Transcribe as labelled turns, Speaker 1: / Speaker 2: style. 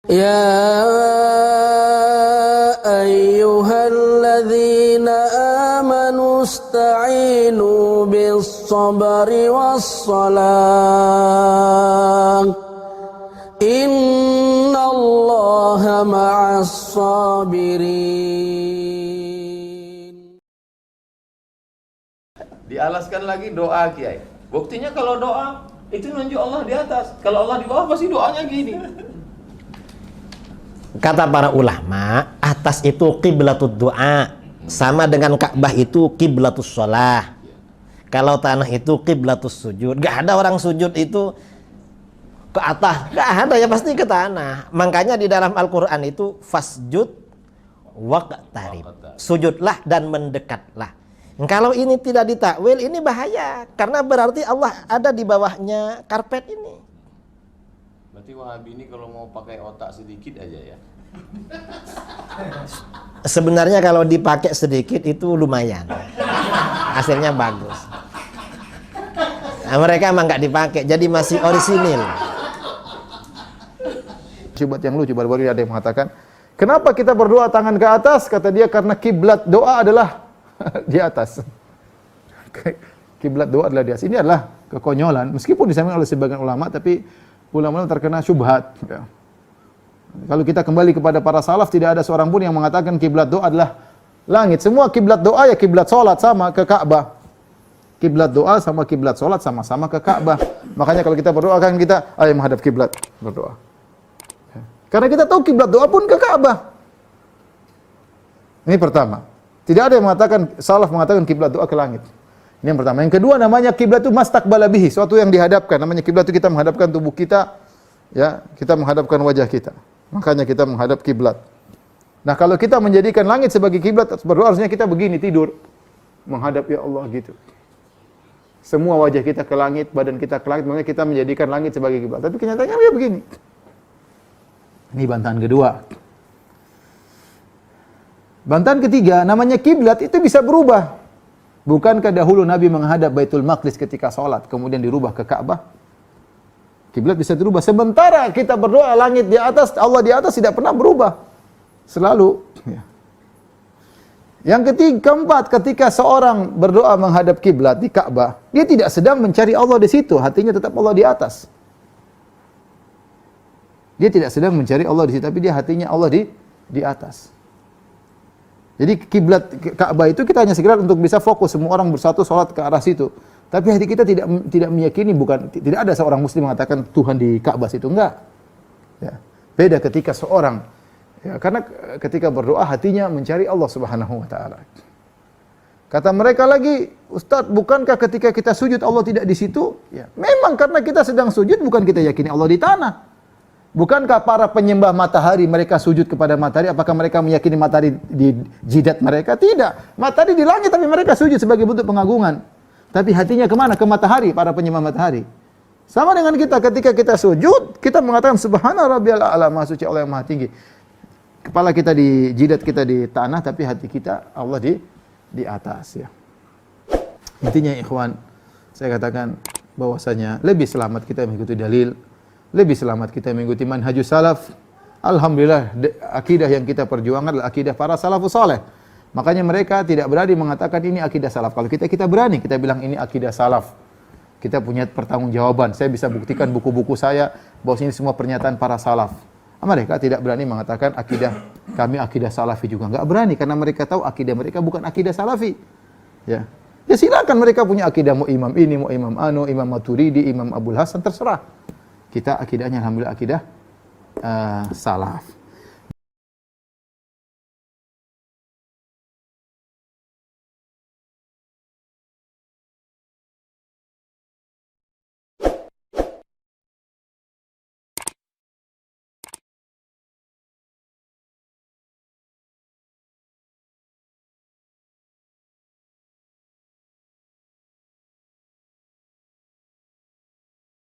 Speaker 1: يا أيها الذين آمنوا استعينوا بالصبر والصلاة إن الله مع الصابرين.
Speaker 2: Dialaskan lagi doa Kiai. Buktinya kalau doa itu nunjuk Allah di atas. Kalau Allah di bawah pasti doanya gini.
Speaker 3: Kata para ulama, atas itu qiblatud doa, sama dengan Ka'bah itu qiblatus shalah. Kalau tanah itu qiblatus sujud. Gak ada orang sujud itu ke atas, gak ada, ya pasti ke tanah. Makanya di dalam Al-Quran itu fasjud waqtarib, sujudlah dan mendekatlah. Kalau ini tidak ditakwil, ini bahaya, karena berarti Allah ada di bawahnya karpet ini.
Speaker 2: Berarti Wahabi ini kalau mau pakai otak sedikit aja ya.
Speaker 3: Sebenarnya kalau dipakai sedikit itu lumayan, hasilnya bagus. Nah, mereka emang nggak dipakai, jadi masih orisinil.
Speaker 4: Coba yang lucu, baru-baru ada yang mengatakan, kenapa kita berdoa tangan ke atas? Kata dia karena kiblat doa adalah di atas. Kiblat doa adalah di atas. Ini adalah kekonyolan, meskipun disampaikan oleh sebagian ulama, tapi ulama terkena syubhat. Ya. Kalau kita kembali kepada para salaf, tidak ada seorang pun yang mengatakan kiblat doa adalah langit. Semua kiblat doa ya kiblat salat sama ke Ka'bah. Kiblat doa sama kiblat salat sama-sama ke Ka'bah. Makanya kalau kita berdoa kan kita ayo menghadap kiblat berdoa. Karena kita tahu kiblat doa pun ke Ka'bah. Ini pertama. Tidak ada yang mengatakan, salaf mengatakan kiblat doa ke langit. Ini yang pertama. Yang kedua, namanya kiblat itu mastaqbala bihi, suatu yang dihadapkan. Namanya kiblat itu kita menghadapkan tubuh kita, ya, kita menghadapkan wajah kita. Makanya kita menghadap kiblat. Nah, kalau kita menjadikan langit sebagai kiblat, berdoa harusnya kita begini tidur, menghadap ya Allah gitu. Semua wajah kita ke langit, badan kita ke langit, makanya kita menjadikan langit sebagai kiblat. Tapi kenyataannya ya begini. Ini bantahan kedua. Bantahan ketiga, namanya kiblat itu bisa berubah. Bukankah dahulu Nabi menghadap Baitul Maqdis ketika sholat, kemudian dirubah ke Ka'bah? Kiblat bisa berubah. Sementara kita berdoa langit di atas, Allah di atas tidak pernah berubah. Selalu. Ya. Yang keempat, ketika seorang berdoa menghadap kiblat di Ka'bah, dia tidak sedang mencari Allah di situ, hatinya tetap Allah di atas. Dia tidak sedang mencari Allah di situ, tapi dia hatinya Allah di atas. Jadi kiblat Ka'bah itu kita hanya sekedar untuk bisa fokus semua orang bersatu sholat ke arah situ. Tapi hati kita tidak meyakini, tidak ada seorang muslim mengatakan Tuhan di Ka'bah situ, enggak. Ya. Beda ketika seorang, ya, karena ketika berdoa hatinya mencari Allah Subhanahu wa taala. Kata mereka lagi, Ustaz, bukankah ketika kita sujud Allah tidak di situ? Ya, memang karena kita sedang sujud, bukan kita yakini Allah di tanah. Bukankah para penyembah matahari mereka sujud kepada matahari? Apakah mereka meyakini matahari di jidat mereka? Tidak. Matahari di langit tapi mereka sujud sebagai bentuk pengagungan. Tapi hatinya kemana? Ke matahari, para penyembah matahari. Sama dengan kita, ketika kita sujud, kita mengatakan Subhana rabbiyal a'la, maha suci Allah yang maha tinggi. Kepala kita di jidat kita di tanah, tapi hati kita Allah di atas. Ya. Intinya ikhwan, saya katakan bahwasanya lebih selamat kita mengikuti dalil, lebih selamat kita mengikuti manhajus salaf. Alhamdulillah, akidah yang kita perjuangkan adalah akidah para salafus saleh. Makanya mereka tidak berani mengatakan ini akidah salaf. Kalau kita berani, kita bilang ini akidah salaf. Kita punya pertanggungjawaban. Saya bisa buktikan buku-buku saya bahwa ini semua pernyataan para salaf. Mereka tidak berani mengatakan kami akidah salafi juga. Enggak berani karena mereka tahu akidah mereka bukan akidah salafi. Ya. Ya silakan mereka punya akidah mau imam ini, mau imam anu, imam Maturidi, imam Abul Hasan, terserah. Kita akidahnya alhamdulillah akidah salaf.